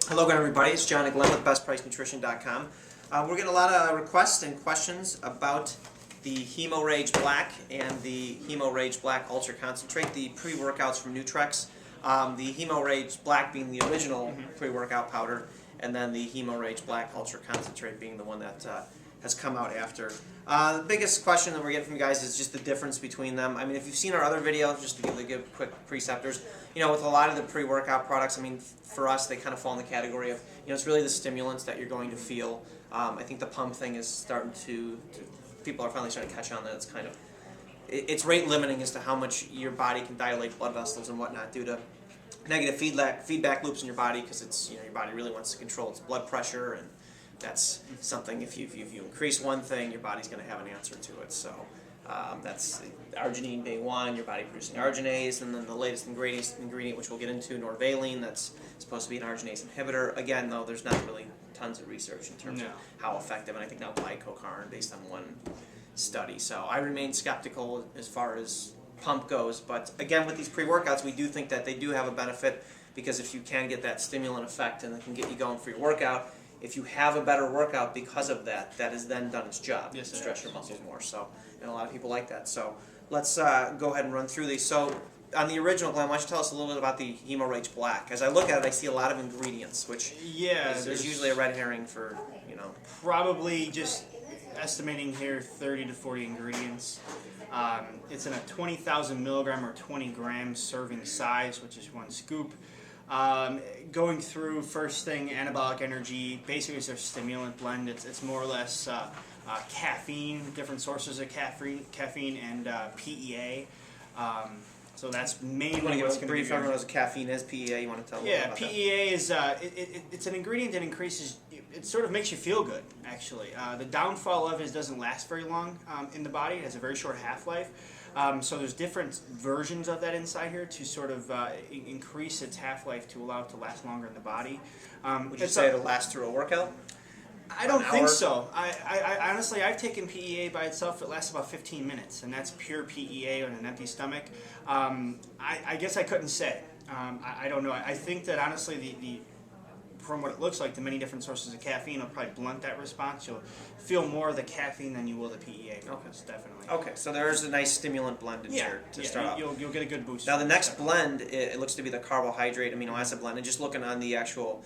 Hello again, everybody. It's John and Glenn with BestPriceNutrition.com. We're getting a lot of requests and questions about the Hemo Rage Black and the Hemo Rage Black Ultra Concentrate, the pre-workouts from Nutrex. The Hemo Rage Black being the original pre-workout powder, and then the Hemo Rage Black Ultra Concentrate being the one that has come out after. The biggest question that we're getting from you guys is just the difference between them. I mean, if you've seen our other videos, just to give quick preceptors, you know, with a lot of the pre-workout products, I mean, for us, they kind of fall in the category of, you know, it's really the stimulants that you're going to feel. I think the pump thing is starting to people are finally starting to catch on that it's kind of, it's rate limiting as to how much your body can dilate blood vessels and whatnot due to negative feedback loops in your body, because it's, you know, your body really wants to control its blood pressure, and that's something, if you increase one thing, your body's going to have an answer to it. So that's arginine being one, your body producing arginase, and then the latest ingredient, which we'll get into, norvaline, that's supposed to be an arginase inhibitor. Again, though, there's not really tons of research in terms of how effective, and I think now glycocaron based on one study. So I remain skeptical as far as pump goes, but again, with these pre-workouts, we do think that they do have a benefit, because if you can get that stimulant effect and it can get you going for your workout, if you have a better workout because of that, that has then done its job. Yes, to stretch your muscles more. So, and a lot of people like that. So let's go ahead and run through these. So on the original, Glenn, why don't you tell us a little bit about the Hemo Rage Black? As I look at it, I see a lot of ingredients, which is usually a red herring for, you know. Probably just estimating here 30 to 40 ingredients. It's in a 20,000 milligram or 20 gram serving size, which is one scoop. Going through, first thing, Anabolic Energy. Basically, it's their stimulant blend. It's more or less caffeine, different sources of caffeine and PEA. So that's mainly what's going to be. Brief everyone knows what caffeine is. PEA, you want to tell them about that? PEA is it's an ingredient that increases. It sort of makes you feel good, actually. The downfall of it doesn't last very long in the body. It has a very short half-life. So there's different versions of that inside here to sort of increase its half-life to allow it to last longer in the body. Would you say it'll last through a workout? I don't think so. I honestly, I've taken PEA by itself. It lasts about 15 minutes, and that's pure PEA on an empty stomach. I guess I couldn't say. I don't know. I think that honestly, from what it looks like, the many different sources of caffeine will probably blunt that response. You'll feel more of the caffeine than you will the PEA. Okay, definitely. Okay, so there's a nice stimulant blend in here to start off. You'll get a good boost. Now the next blend, it looks to be the carbohydrate amino acid blend, and just looking on the actual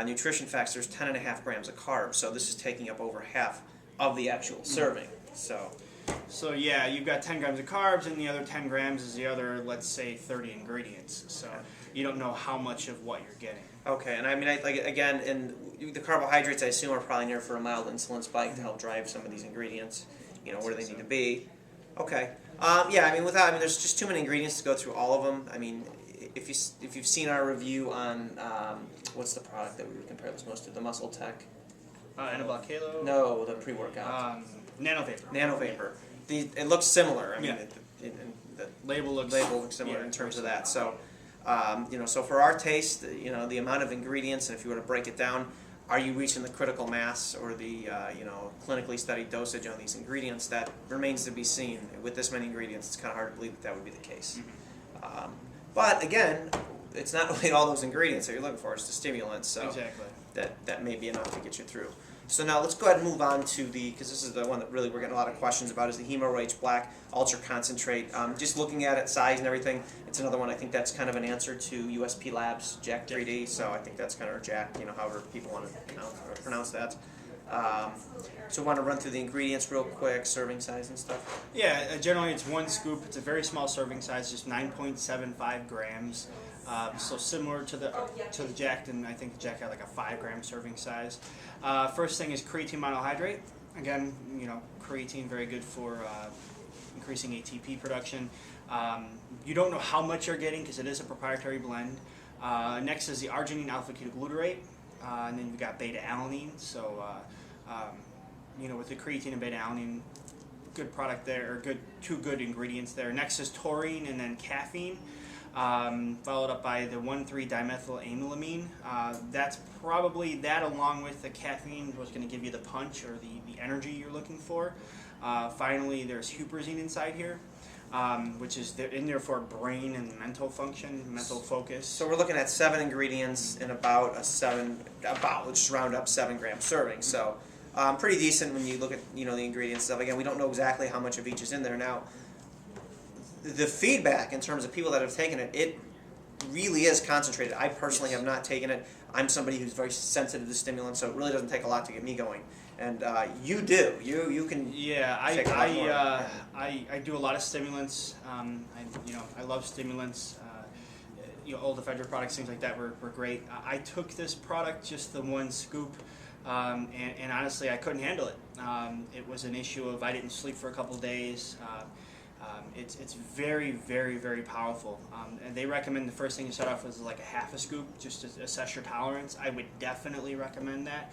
nutrition facts, there's 10.5 grams of carbs. So this is taking up over half of the actual serving. So yeah, you've got 10 grams of carbs, and the other 10 grams is the other, let's say, 30 ingredients. So you don't know how much of what you're getting. Okay, and I mean, again, and the carbohydrates, I assume, are probably near for a mild insulin spike to help drive some of these ingredients. You know, where do they need to be? Okay. Yeah, I mean, there's just too many ingredients to go through all of them. I mean, if you've seen our review on what's the product that we would compare this most to, the Muscle Tech. Anabolic Halo? No, the pre-workout. Nanovapor. It looks similar. I mean, the label looks similar in terms of that. So, you know, so for our taste, you know, the amount of ingredients, and if you were to break it down, are you reaching the critical mass or the you know, clinically studied dosage on these ingredients? That remains to be seen. With this many ingredients, it's kind of hard to believe that would be the case. But again, it's not really all those ingredients that you're looking for; it's the stimulants. So that may be enough to get you through. So now let's go ahead and move on to because this is the one that really we're getting a lot of questions about, is the Hemo Rage Black Ultra Concentrate. Just looking at it, size and everything, it's another one. I think that's kind of an answer to USP Labs Jack 3D. So I think that's kind of, or Jack, you know, however people want to pronounce that. So I want to run through the ingredients real quick, serving size and stuff. Yeah, generally it's one scoop. It's a very small serving size, just 9.75 grams. So similar to the Jack, and I think the Jack had like a 5 gram serving size. First thing is creatine monohydrate. Again, you know, creatine very good for increasing ATP production. You don't know how much you're getting because it is a proprietary blend. Next is the arginine alpha-ketoglutarate, and then you've got beta-alanine. So you know, with the creatine and beta-alanine, good product there, or two good ingredients there. Next is taurine and then caffeine. Followed up by the 1,3-dimethylamylamine. That's probably that, along with the caffeine, was going to give you the punch or the energy you're looking for. Finally, there's huperzine inside here. which is in there for brain and mental function, mental focus. So we're looking at 7 ingredients in about let's just round up 7-gram serving. So pretty decent when you look at the ingredients stuff. Again, we don't know exactly how much of each is in there. Now, the feedback in terms of people that have taken it, it really is concentrated. I personally have not taken it. I'm somebody who's very sensitive to stimulants, so it really doesn't take a lot to get me going. And you do. You can. Yeah, take a lot more. I do a lot of stimulants. I love stimulants. Old ephedra products, things like that were great. I took this product, just the 1 scoop, and honestly, I couldn't handle it. It was an issue of I didn't sleep for a couple of days. It's very, very, very powerful. And they recommend the first thing you start off with is like a half a scoop, just to assess your tolerance. I would definitely recommend that.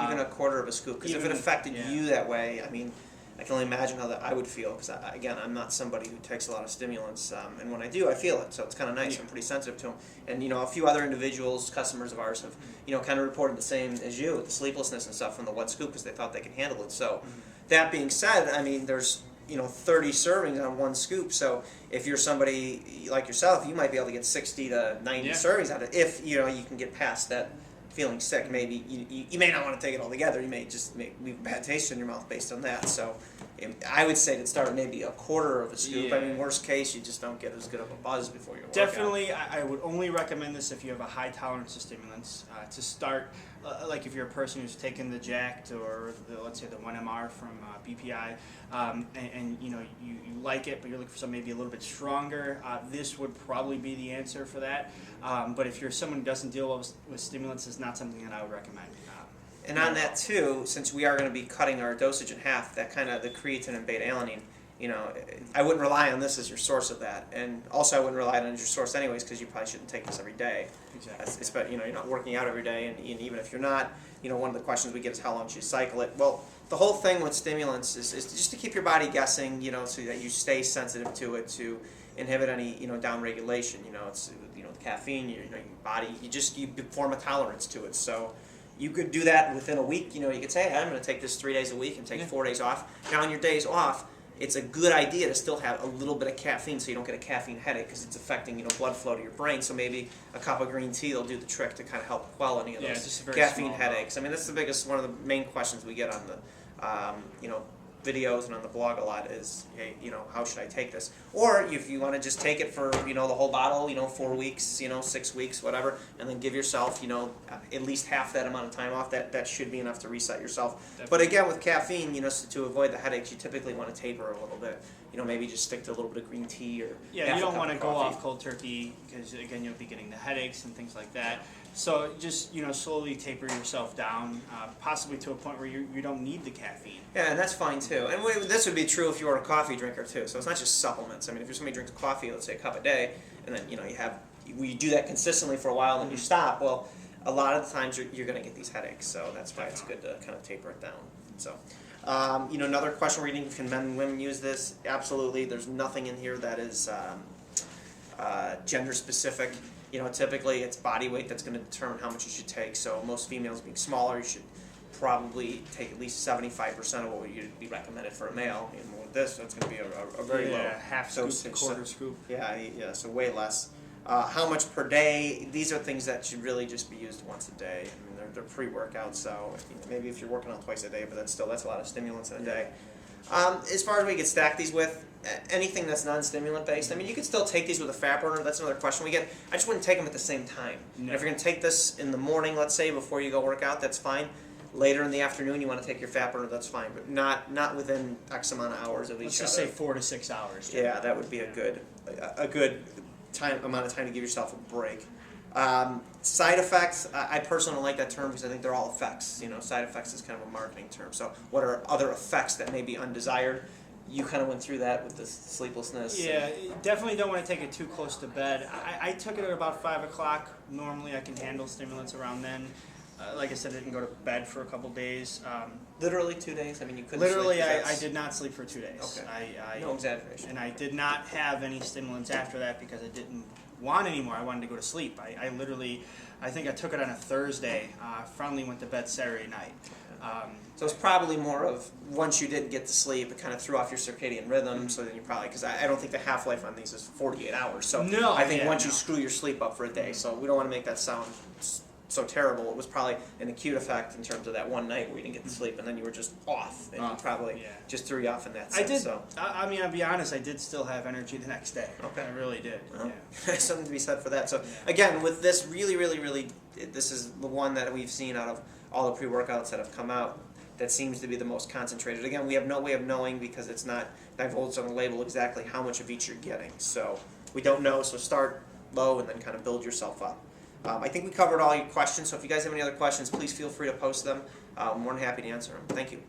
Even a quarter of a scoop, because if it affected you that way, I mean, I can only imagine how that I would feel. Because again, I'm not somebody who takes a lot of stimulants, and when I do, I feel it. So it's kind of nice. I'm pretty sensitive to them. And a few other individuals, customers of ours, have kind of reported the same as you, with the sleeplessness and stuff from the 1 scoop, because they thought they could handle it. So that being said, I mean, there's 30 servings on 1 scoop. So if you're somebody like yourself, you might be able to get 60 to 90 servings out of it. If you can get past that feeling sick. Maybe you may not want to take it all together. You may just leave a bad taste in your mouth based on that. So I would say to start maybe a quarter of a scoop. I mean, worst case, you just don't get as good of a buzz before your workout. Definitely, I would only recommend this if you have a high tolerance to stimulants. To start, like if you're a person who's taken the Jacked or let's say the 1MR from BPI, and you like it, but you're looking for something maybe a little bit stronger, this would probably be the answer for that. But if you're someone who doesn't deal well with stimulants, it's not something that I would recommend. And on that too, since we are going to be cutting our dosage in half, that kind of the creatine and beta-alanine, I wouldn't rely on this as your source of that. And also I wouldn't rely on it as your source anyways, because you probably shouldn't take this every day. Exactly. You're not working out every day, and even if you're not, one of the questions we get is how long should you cycle it? Well, the whole thing with stimulants is just to keep your body guessing, so that you stay sensitive to it, to inhibit any, down regulation. It's the caffeine, your body, you form a tolerance to it. So you could do that within a week. You could say, hey, I'm going to take this 3 days a week and take 4 days off. Now, on your days off, it's a good idea to still have a little bit of caffeine so you don't get a caffeine headache, because it's affecting blood flow to your brain. So maybe a cup of green tea will do the trick to kind of help quell any of those caffeine headaches. I mean, that's one of the main questions we get on the videos and on the blog a lot is, hey, how should I take this? Or if you want to just take it for the whole bottle, 4 weeks, 6 weeks, whatever, and then give yourself at least half that amount of time off. That should be enough to reset yourself. Definitely. But again, with caffeine, to avoid the headaches, you typically want to taper a little bit. Maybe just stick to a little bit of green tea or you don't want to go off cold turkey, because again you'll be getting the headaches and things like that. So just slowly taper yourself down, possibly to a point where you don't need the caffeine. Yeah, and that's fine too. And this would be true if you were a coffee drinker too. So it's not just supplements. I mean, if you're somebody who drinks coffee, let's say a cup a day, and then you do that consistently for a while, and then you stop. Well, a lot of the times you're going to get these headaches. So that's why it's good to kind of taper it down. So. Another question we're getting: can men and women use this? Absolutely. There's nothing in here that is gender specific. Typically it's body weight that's going to determine how much you should take. So most females being smaller, you should probably take at least 75% of what would be recommended for a male. And with this, that's going to be a very low half scoop to quarter scoop. Yeah, so way less. How much per day? These are things that should really just be used once a day. I mean, they're pre-workout, so maybe if you're working out twice a day, but that's a lot of stimulants in a day. As far as we could stack these with, anything that's non-stimulant based, I mean, you could still take these with a fat burner. That's another question we get. I just wouldn't take them at the same time. No. And if you're going to take this in the morning, let's say, before you go work out, that's fine. Later in the afternoon, you want to take your fat burner, that's fine, but not within X amount of hours of each other. Let's just say 4 to 6 hours. Yeah, that would be a good amount of time to give yourself a break. Side effects, I personally don't like that term because I think they're all effects. Side effects is kind of a marketing term. So what are other effects that may be undesired? You kind of went through that with the sleeplessness. Yeah, definitely don't want to take it too close to bed. I took it at about 5 o'clock. Normally I can handle stimulants around then. Like I said, I didn't go to bed for a couple days. Literally 2 days? I mean, you couldn't literally, sleep? I did not sleep for 2 days. Okay. No exaggeration. And I did not have any stimulants after that because I didn't want any more. I wanted to go to sleep. I think I took it on a Thursday. Finally went to bed Saturday night. So it's probably more of once you didn't get to sleep, it kind of threw off your circadian rhythm. So then you probably, because I don't think the half-life on these is 48 hours. So No, I think yeah, once no. you screw your sleep up for a day, so we don't want to make that sound so terrible. It was probably an acute effect in terms of that one night where you didn't get to sleep and then you were just off, and you probably just threw you off in that sense. I did. So. I mean, I'll be honest. I did still have energy the next day. Okay. I really did. Well, Yeah. something to be said for that. So again, with this really, this is the one that we've seen out of all the pre-workouts that have come out that seems to be the most concentrated. Again, we have no way of knowing because it's not divulged on the label exactly how much of each you're getting. So we don't know, so start low and then kind of build yourself up. I think we covered all your questions, so if you guys have any other questions, please feel free to post them. I'm more than happy to answer them. Thank you.